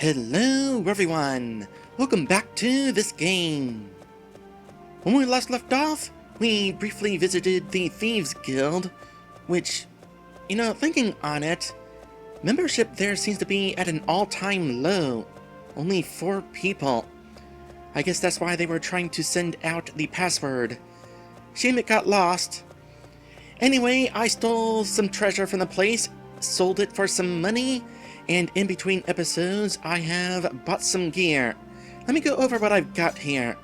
Hello everyone! Welcome back to this game! When we last left off, we briefly visited the Thieves Guild, which, thinking on it, membership there seems to be at an all-time low. Only 4 people. I guess that's why they were trying to send out the password. Shame it got lost. Anyway, I stole some treasure from the place, sold it for some money, and in between episodes, I have bought some gear. Let me go over what I've got here.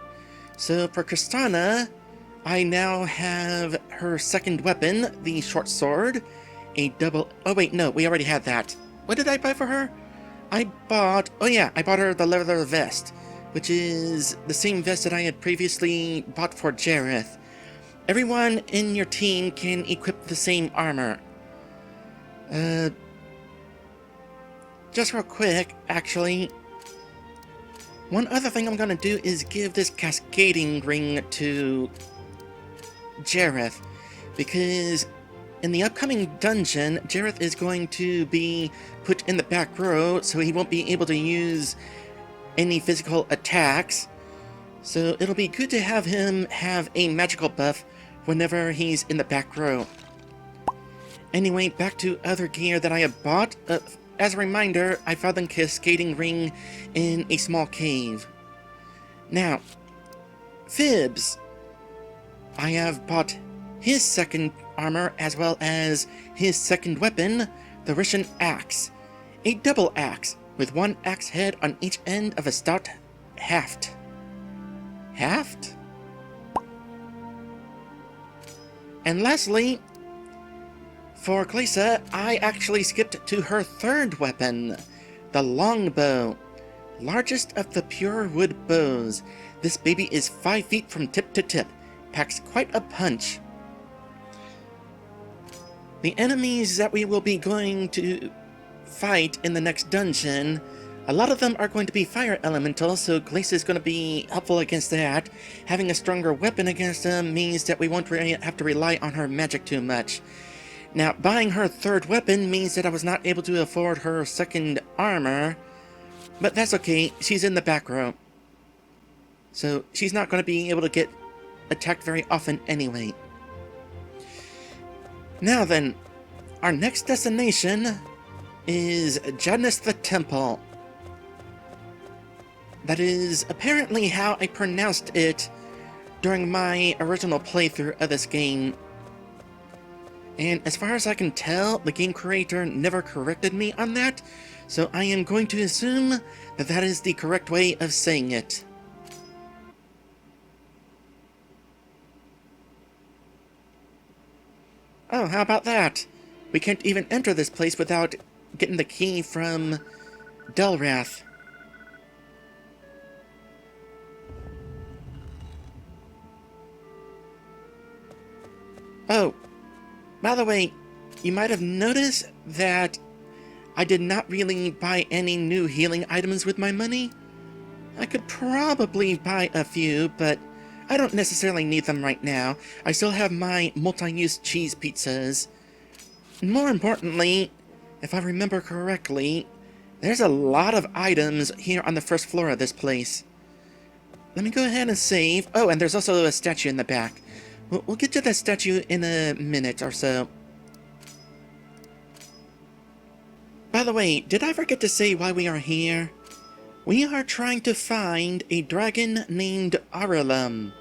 So for Kristana, I now have her second weapon, the short sword, oh wait, no, we already had that. What did I buy for her? I bought her the leather vest, which is the same vest that I had previously bought for Jareth. Everyone in your team can equip the same armor. Just real quick, actually, one other thing I'm gonna do is give this cascading ring to Jareth, because in the upcoming dungeon, Jareth is going to be put in the back row, so he won't be able to use any physical attacks. So it'll be good to have him have a magical buff whenever he's in the back row. Anyway, back to other gear that I have bought. As a reminder, I found the cascading ring in a small cave. Now, Fibs. I have bought his second armor as well as his second weapon, the Rishan axe. A double axe with 1 axe head on each end of a stout haft. Haft? And lastly, for Glisa, I actually skipped to her third weapon, the longbow. Largest of the pure wood bows. This baby is 5 feet from tip to tip. Packs quite a punch. The enemies that we will be going to fight in the next dungeon, a lot of them are going to be fire elementals, so Glisa is going to be helpful against that. Having a stronger weapon against them means that we won't really have to rely on her magic too much. Now, buying her third weapon means that I was not able to afford her second armor, but that's okay, she's in the back row. So, she's not going to be able to get attacked very often anyway. Now then, our next destination is Janus the Temple. That is apparently how I pronounced it during my original playthrough of this game. And as far as I can tell, the game creator never corrected me on that, so I am going to assume that that is the correct way of saying it. Oh, how about that? We can't even enter this place without getting the key from Delrath. Oh, by the way, you might have noticed that I did not really buy any new healing items with my money. I could probably buy a few, but I don't necessarily need them right now. I still have my multi-use cheese pizzas. More importantly, if I remember correctly, there's a lot of items here on the first floor of this place. Let me go ahead and save. Oh, and there's also a statue in the back. We'll get to that statue in a minute or so. By the way, did I forget to say why we are here? We are trying to find a dragon named Arulum.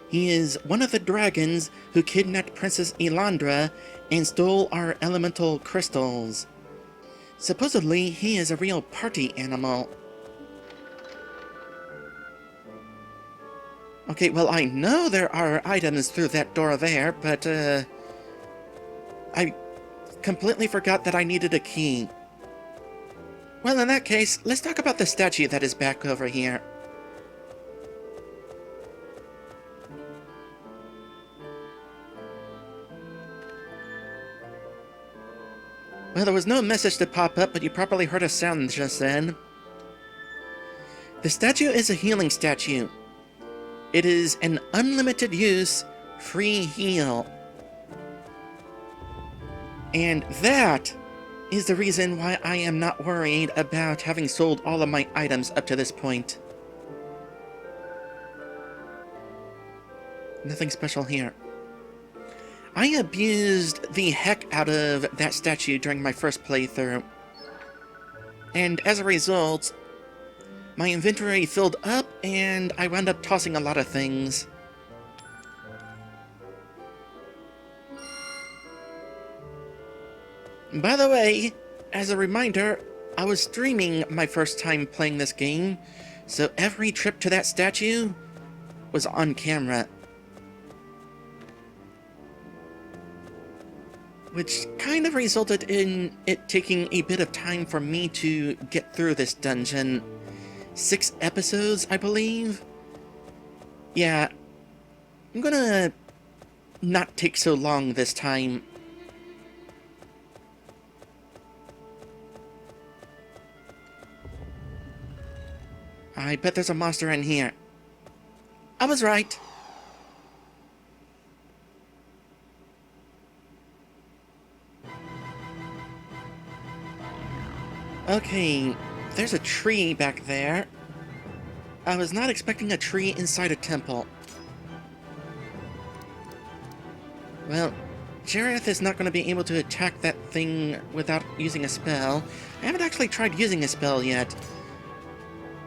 He is one of the dragons who kidnapped Princess Elandra and stole our elemental crystals. Supposedly, he is a real party animal. Okay, well, I know there are items through that door there, but, I completely forgot that I needed a key. Well, in that case, let's talk about the statue that is back over here. Well, there was no message to pop up, but you probably heard a sound just then. The statue is a healing statue. It is an unlimited use, free heal. And that is the reason why I am not worried about having sold all of my items up to this point. Nothing special here. I abused the heck out of that statue during my first playthrough. And as a result, my inventory filled up and I wound up tossing a lot of things. By the way, as a reminder, I was streaming my first time playing this game, so every trip to that statue was on camera. Which kind of resulted in it taking a bit of time for me to get through this dungeon. 6 episodes, I believe? Yeah, I'm gonna not take so long this time. I bet there's a monster in here. I was right. Okay, there's a tree back there. I was not expecting a tree inside a temple. Well, Jareth is not going to be able to attack that thing without using a spell. I haven't actually tried using a spell yet.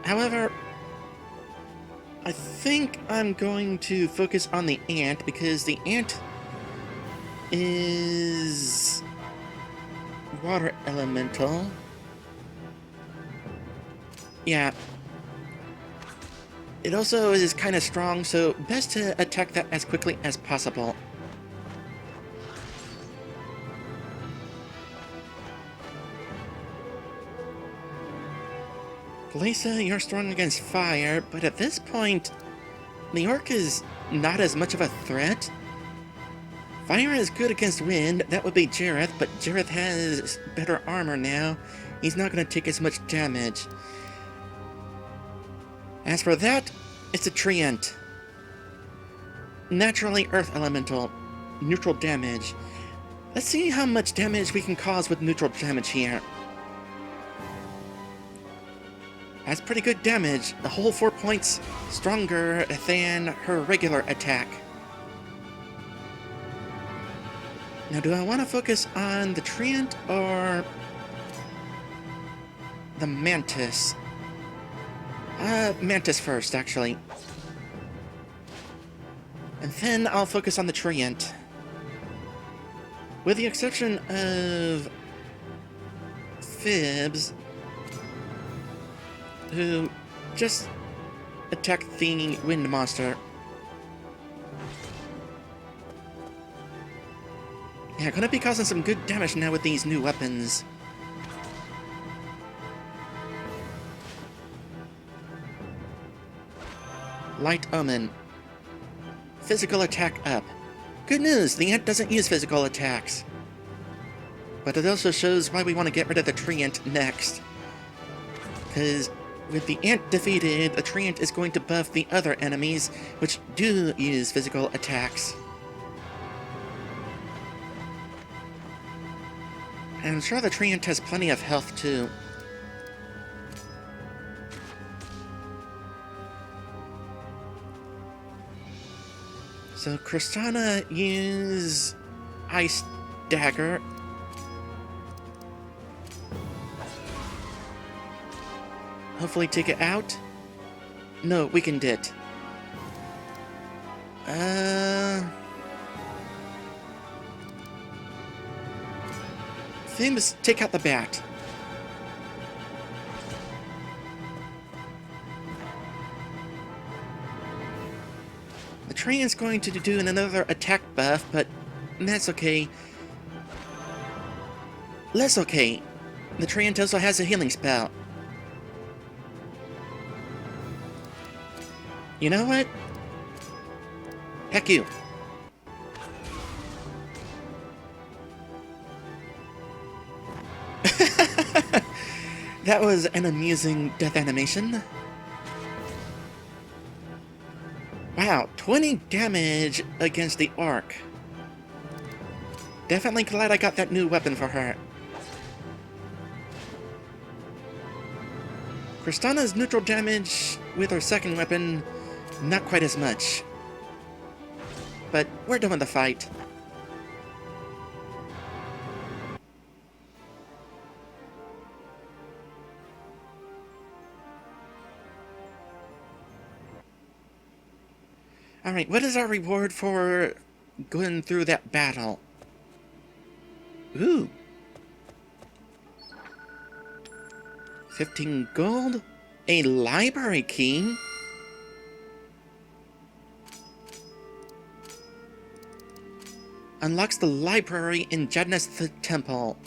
However, I think I'm going to focus on the ant, because the ant is water elemental. Yeah. It also is kind of strong, so best to attack that as quickly as possible. Lisa, you're strong against fire, but at this point, the orc is not as much of a threat. Fire is good against wind, that would be Jareth, but Jareth has better armor now. He's not going to take as much damage. As for that, it's a treant. Naturally earth elemental, neutral damage. Let's see how much damage we can cause with neutral damage here. That's pretty good damage, the whole 4 points stronger than her regular attack. Now, do I want to focus on the treant or the mantis? Mantis first, actually. And then I'll focus on the treant. With the exception of Fibs, who just attacked the wind monster. Yeah, gonna be causing some good damage now with these new weapons. Light Omen. Physical attack up. Good news, the ant doesn't use physical attacks. But it also shows why we want to get rid of the treant next. Because with the ant defeated, the treant is going to buff the other enemies, which do use physical attacks. And I'm sure the treant has plenty of health too. So Kristana use Ice Dagger. Hopefully take it out. No, weakened it. Famous, take out the bat. The train is going to do another attack buff, but that's okay. Less okay. The train also has a healing spell. You know what? Heck you. That was an amusing death animation. Wow, 20 damage against the orc. Definitely glad I got that new weapon for her. Kristana's neutral damage with her second weapon, not quite as much. But we're done with the fight. Alright, what is our reward for going through that battle? Ooh. 15 gold? A library key? Unlocks the library in Jadna's temple.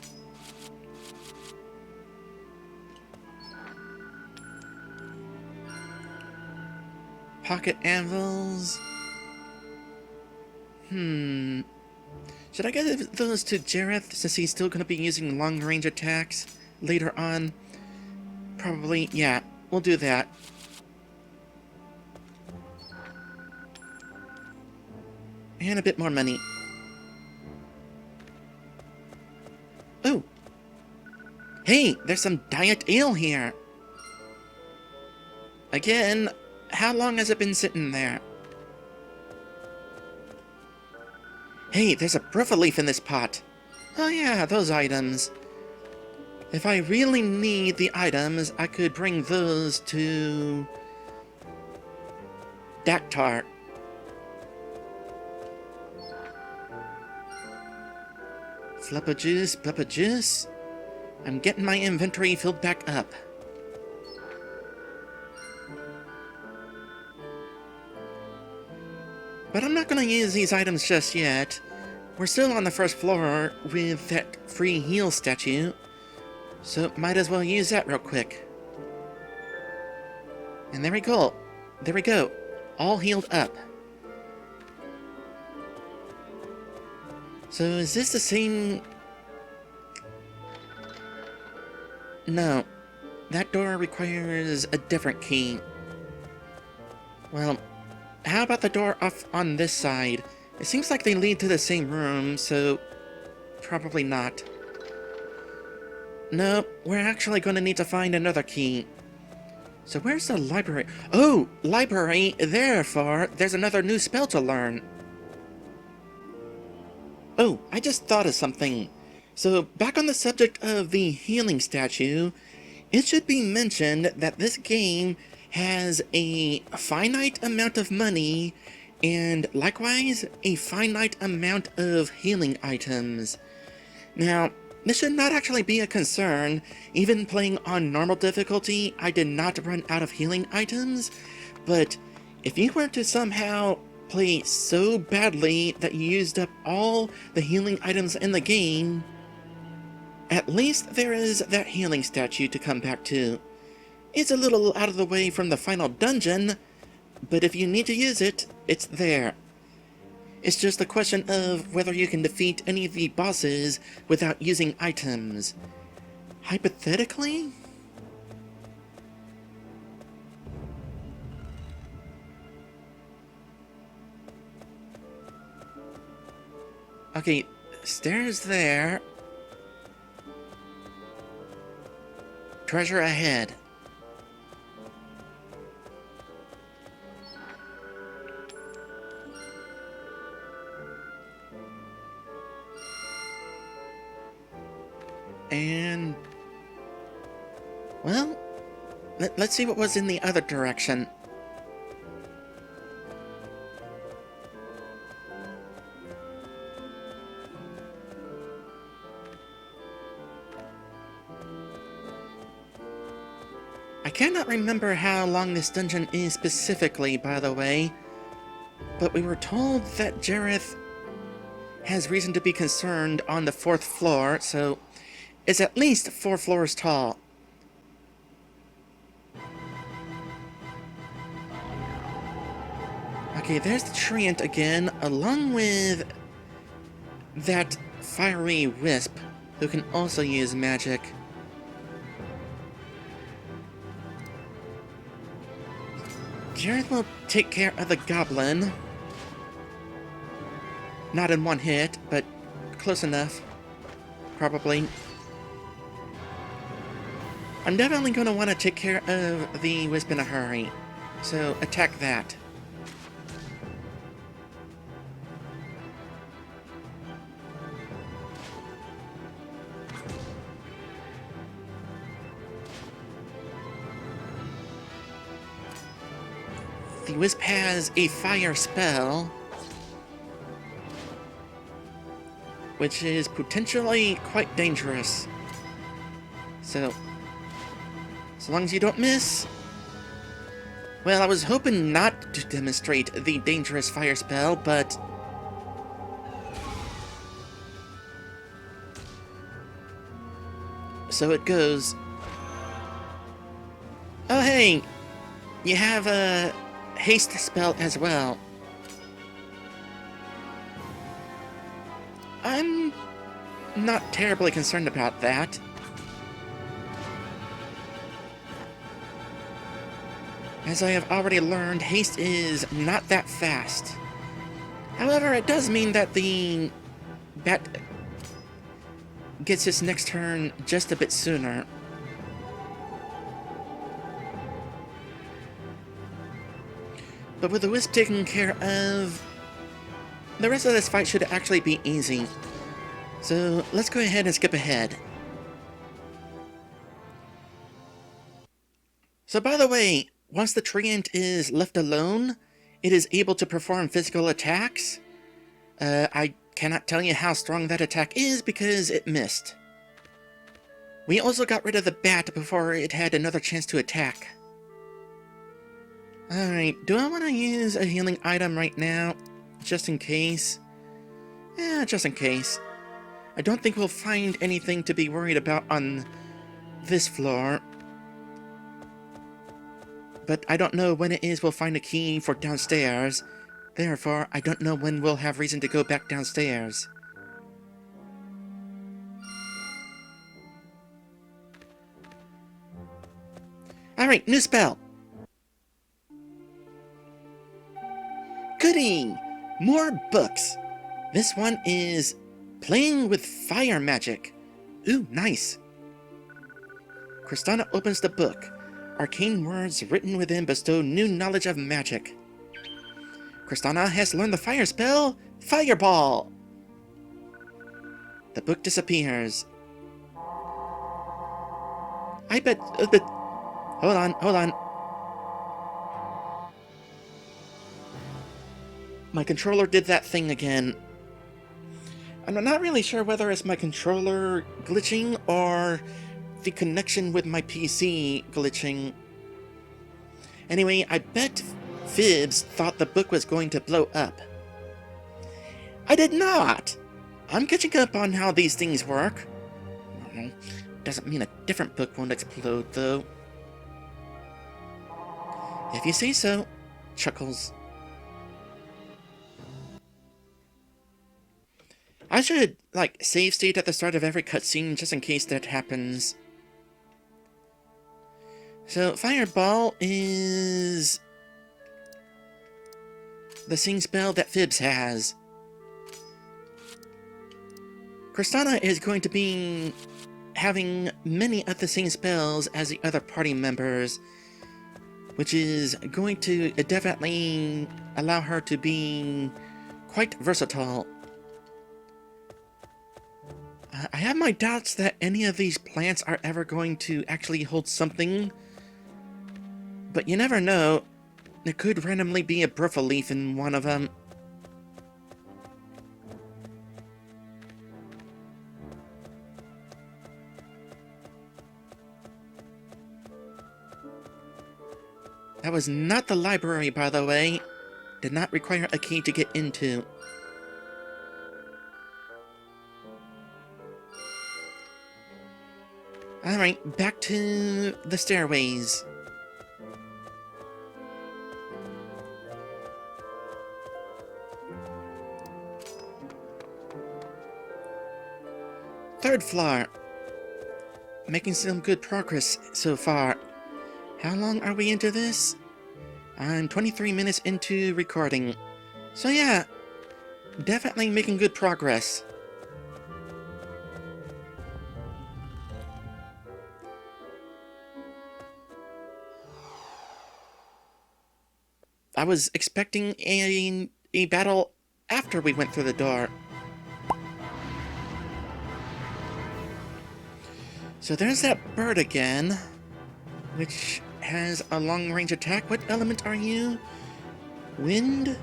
Pocket anvils. Should I give those to Jareth since he's still going to be using long-range attacks later on? Probably, yeah. We'll do that. And a bit more money. Oh! Hey, there's some diet ale here! Again, how long has it been sitting there? Hey, there's a bruffa leaf in this pot. Oh yeah, those items. If I really need the items, I could bring those to Daktar. Fluppa juice, bluppa juice. I'm getting my inventory filled back up. But I'm not gonna use these items just yet. We're still on the first floor with that free heal statue, so might as well use that real quick. And there we go. There we go. All healed up. So is this the same... No. That door requires a different key. Well, how about the door off on this side? It seems like they lead to the same room, so... probably not. Nope, we're actually going to need to find another key. So where's the library? Oh, library, therefore, there's another new spell to learn. Oh, I just thought of something. So, back on the subject of the healing statue, it should be mentioned that this game has a finite amount of money and likewise a finite amount of healing items. Now, this should not actually be a concern. Even playing on normal difficulty, I did not run out of healing items, but if you were to somehow play so badly that you used up all the healing items in the game, at least there is that healing statue to come back to. It's a little out of the way from the final dungeon, but if you need to use it, it's there. It's just a question of whether you can defeat any of the bosses without using items. Hypothetically? Okay, stairs there. Treasure ahead. And... well, let's see what was in the other direction. I cannot remember how long this dungeon is specifically, by the way, but we were told that Jareth has reason to be concerned on the 4th floor, so it's at least 4 floors tall. Okay, there's the treant again, along with that fiery wisp, who can also use magic. Jareth will take care of the goblin. Not in one hit, but close enough. Probably. I'm definitely going to want to take care of the wisp in a hurry. So, attack that. The wisp has a fire spell, which is potentially quite dangerous. So, as long as you don't miss... Well, I was hoping not to demonstrate the dangerous fire spell, but... so it goes. Oh, hey! You have a haste spell as well. I'm not terribly concerned about that. As I have already learned, haste is not that fast. However, it does mean that the bat gets its next turn just a bit sooner. But with the wisp taken care of, the rest of this fight should actually be easy. So let's go ahead and skip ahead. So by the way, once the treant is left alone, it is able to perform physical attacks. I cannot tell you how strong that attack is because it missed. We also got rid of the bat before it had another chance to attack. Alright, do I want to use a healing item right now? Just in case? Yeah, just in case. I don't think we'll find anything to be worried about on this floor. But I don't know when it is we'll find a key for downstairs. Therefore, I don't know when we'll have reason to go back downstairs. Alright, new spell! Goody! More books! This one is Playing with Fire Magic. Ooh, nice! Kristana opens the book. Arcane words written within bestow new knowledge of magic. Kristana has learned the fire spell, Fireball! The book disappears. I bet... hold on. My controller did that thing again. I'm not really sure whether it's my controller glitching or the connection with my PC glitching. Anyway, I bet Fibs thought the book was going to blow up. I did not! I'm catching up on how these things work. Doesn't mean a different book won't explode, though. If you say so, chuckles. I should, save state at the start of every cutscene just in case that happens. So, Fireball is the same spell that Fibs has. Kristana is going to be having many of the same spells as the other party members, which is going to definitely allow her to be quite versatile. I have my doubts that any of these plants are ever going to actually hold something, but you never know. There could randomly be a Bruffa leaf in one of them. That was not the library, by the way. Did not require a key to get into. Alright, back to the stairways. Third floor. Making some good progress so far. How long are we into this? I'm 23 minutes into recording. So yeah, definitely making good progress. I was expecting a battle after we went through the door. So there's that bird again, which has a long-range attack. What element are you? Wind?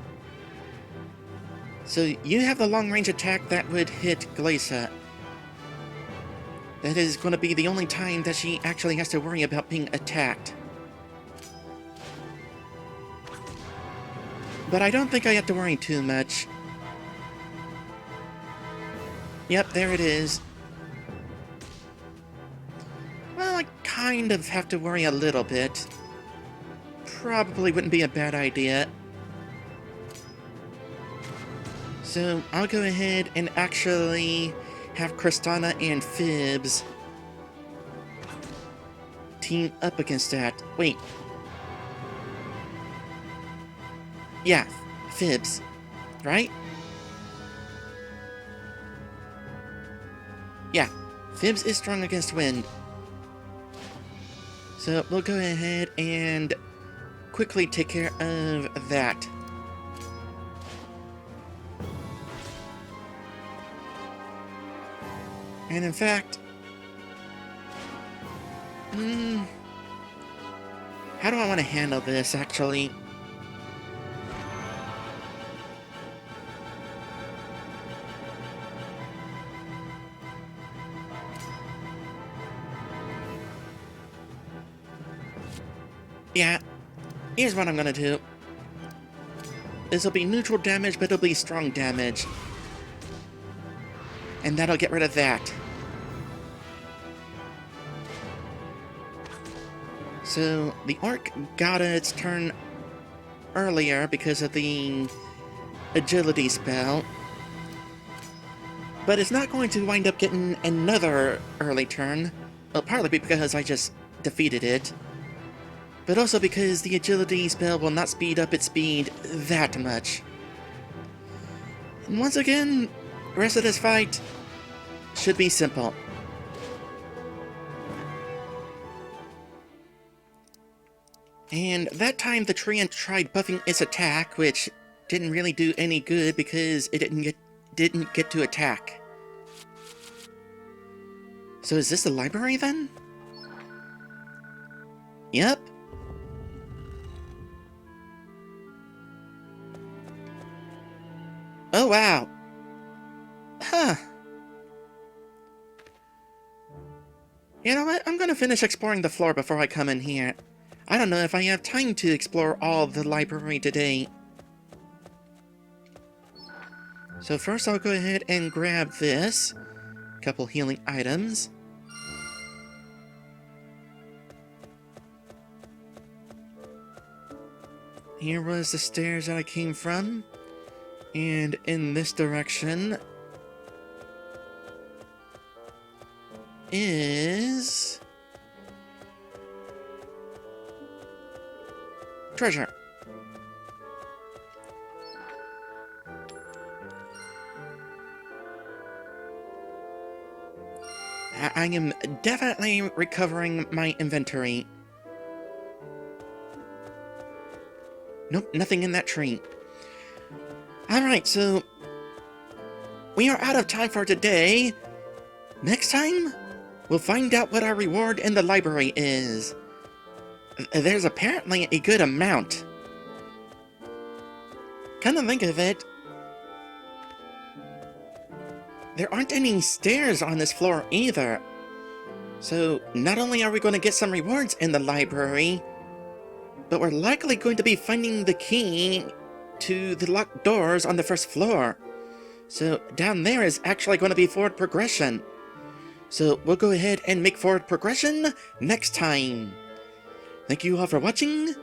So you have the long-range attack that would hit Glacia. That is going to be the only time that she actually has to worry about being attacked. But I don't think I have to worry too much. Yep, there it is. Well, I kind of have to worry a little bit. Probably wouldn't be a bad idea. So I'll go ahead and actually have Kristana and Fibs team up against that. Wait. Yeah, Fibs, right? Yeah, Fibs is strong against wind. So we'll go ahead and quickly take care of that. And in fact, how do I want to handle this, actually? Yeah, here's what I'm gonna do. This'll be neutral damage, but it'll be strong damage. And that'll get rid of that. So, the Orc got its turn earlier because of the agility spell. But it's not going to wind up getting another early turn. Well, partly because I just defeated it. But also because the agility spell will not speed up its speed that much. And once again, the rest of this fight should be simple. And that time the treant tried buffing its attack, which didn't really do any good because it didn't get to attack. So is this the library then? Yep. Oh wow. Huh. You know what? I'm gonna finish exploring the floor before I come in here. I don't know if I have time to explore all the library today. So first I'll go ahead and grab this. Couple healing items. Here was the stairs that I came from. And in this direction is treasure. I am definitely recovering my inventory. Nope, nothing in that tree. Alright, so we are out of time for today. Next time, we'll find out what our reward in the library is. There's apparently a good amount. Come to think of it, there aren't any stairs on this floor either. So not only are we going to get some rewards in the library, but we're likely going to be finding the key to the locked doors on the first floor. So down there is actually going to be forward progression. So we'll go ahead and make forward progression next time. Thank you all for watching,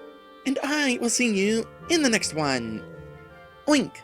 and I will see you in the next one. Oink!